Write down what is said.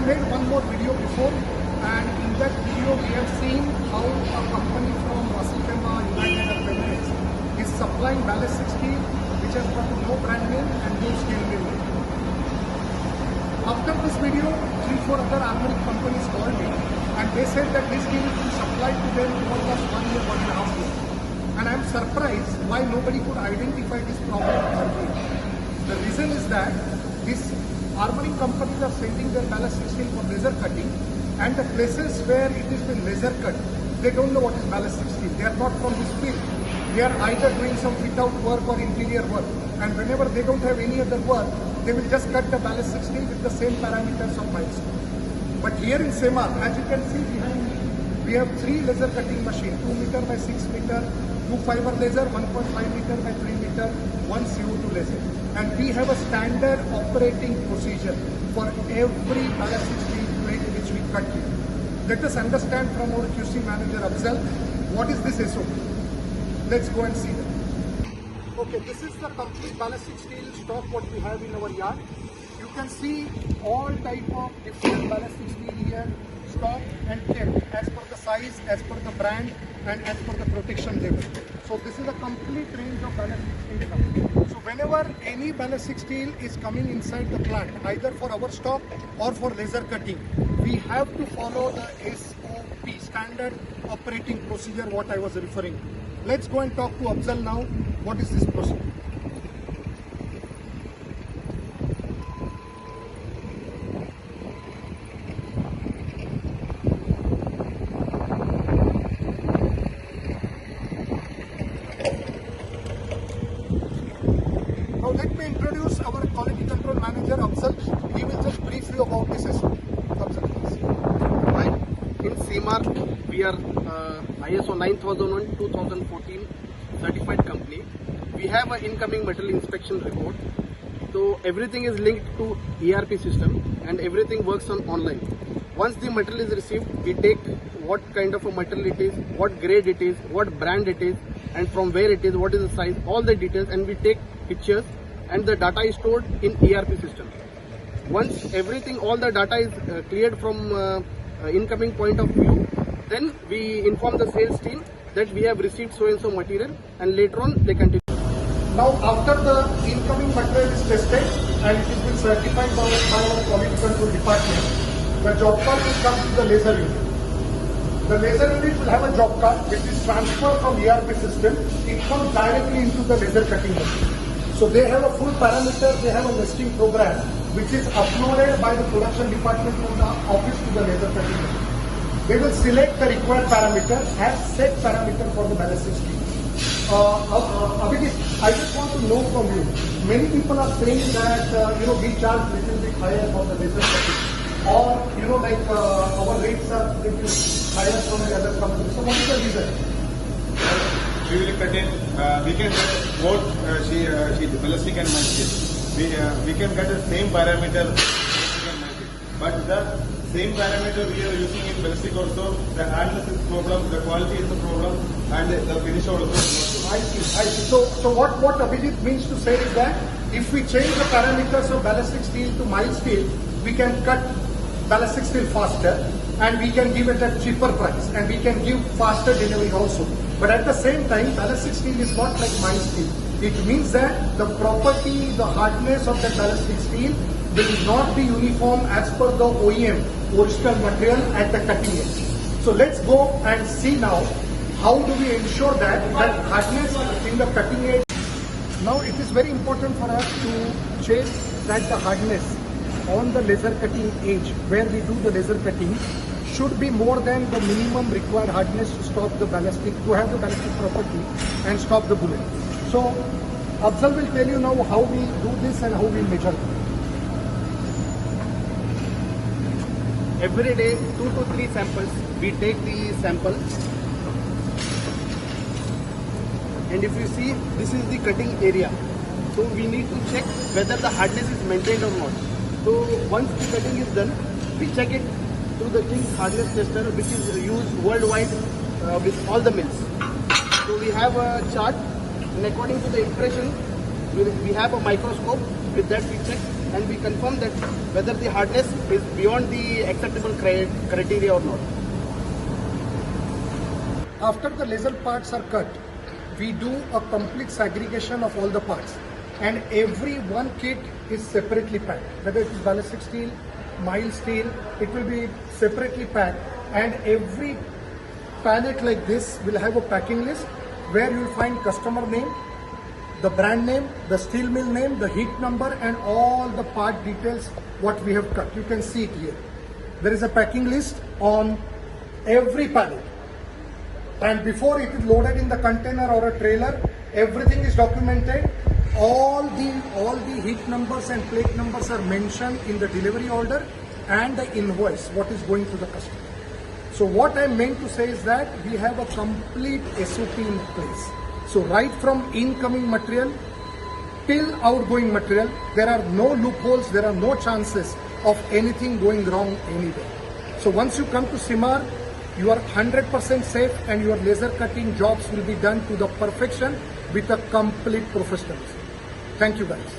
made one more video before, and in that video we have seen how a company from Wasifema, United Arab Emirates is supplying ballistic steel which has got no brand name and no steel mill. After this video, 3-4 other armoring companies called me and they said that this steel is supplied to them for almost 1 year, 1.5 years. And I am surprised why nobody could identify this problem earlier. The reason is that these armoring companies are sending their ballistic steel for laser cutting, and the places where it is been laser cut, they don't know what is ballistic steel. They are not from this field. They are either doing some fit-out work or interior work, and whenever they don't have any other work, they will just cut the ballistic steel with the same parameters of milestone. But here in Semaar, as you can see behind me, we have 3 laser cutting machines, 2 meter by 6 meter, 2 fiber laser, 1.5 meter by 3 meter, 1 CO2 laser. And we have a standard operating procedure for every ballistic steel plate which we cut here. Let us understand from our QC manager Afzal, what is this SOP? Let's go and see that. Okay, this is the complete ballistic steel stock what we have in our yard. You can see all type of different ballistic steel here, stock and kept as per the size, as per the brand and as per the protection level. So this is a complete range of ballistic steel coming. So whenever any ballistic steel is coming inside the plant, either for our stock or for laser cutting, we have to follow the SOP, standard operating procedure what I was referring to. Let's go and talk to Afzal now. What is this procedure? Now let me introduce our quality control manager Afzal. He will just brief you about this SOP. Afzal, please. Right. In Semaar, we are ISO 9001-2014 certified company. We have an incoming material inspection report. So everything is linked to ERP system and everything works on online. Once the material is received, we take what kind of a material it is, what grade it is, what brand it is, and from where it is, what is the size, all the details, and we take pictures, and the data is stored in ERP system. Once everything, all the data is cleared from incoming point of view, then we inform the sales team that we have received so and so material, and later on they continue. Now after the incoming material is tested and it has been certified by our quality control department, the job card will come to the laser unit. The laser unit will have a job card which is transferred from ERP system. It comes directly into the laser cutting machine. So they have a full parameter, they have a listing program which is uploaded by the production department from the office to the laser cutting machine. They will select the required parameter as set parameter for the ballistic steel. Abhijit, I just want to know from you. Many people are saying that we charge little bit higher for the laser cutting, or our rates are little higher from the other companies. So what is the reason? We will cut in. We can get both sheet ballistic and mild steel. We can get the same parameter, but the same parameter we are using in ballistic also. The hardness is problem, the quality is the problem, and the finish also. I see. So what Abhijit means to say is that if we change the parameters of ballistic steel to mild steel, we can cut ballistic steel faster and we can give it at cheaper price and we can give faster delivery also. But at the same time, ballistic steel is not like mild steel. It means that the property, the hardness of the ballistic steel will not be uniform as per the OEM, original material at the cutting edge. So let's go and see now how do we ensure that hardness in the cutting edge. Now it is very important for us to check that the hardness on the laser cutting edge where we do the laser cutting should be more than the minimum required hardness to stop the ballistic, to have the ballistic property and stop the bullet. So Afzal will tell you now how we do this and how we measure it. Every day 2 to 3 samples, we take the sample, and if you see, this is the cutting area. So we need to check whether the hardness is maintained or not. So once the cutting is done, we check it through the King's hardness tester, which is used worldwide with all the mills. So we have a chart, and according to the impression, we have a microscope. With that we check, and we confirm that whether the hardness is beyond the acceptable criteria or not. After the laser parts are cut, we do a complete segregation of all the parts, and every one kit is separately packed. Whether it is ballistic steel, mild steel, it will be separately packed, and every pallet like this will have a packing list where you will find customer name, the brand name, the steel mill name, the heat number, and all the part details what we have cut. You can see it here. There is a packing list on every pallet, and before it is loaded in the container or a trailer, everything is documented. All the heat numbers and plate numbers are mentioned in the delivery order and the invoice what is going to the customer. So what I meant to say is that we have a complete SOP in place. So right from incoming material till outgoing material, there are no loopholes, there are no chances of anything going wrong anywhere. So once you come to Simar, you are 100% safe, and your laser cutting jobs will be done to the perfection with a complete professionalism. Thank you guys.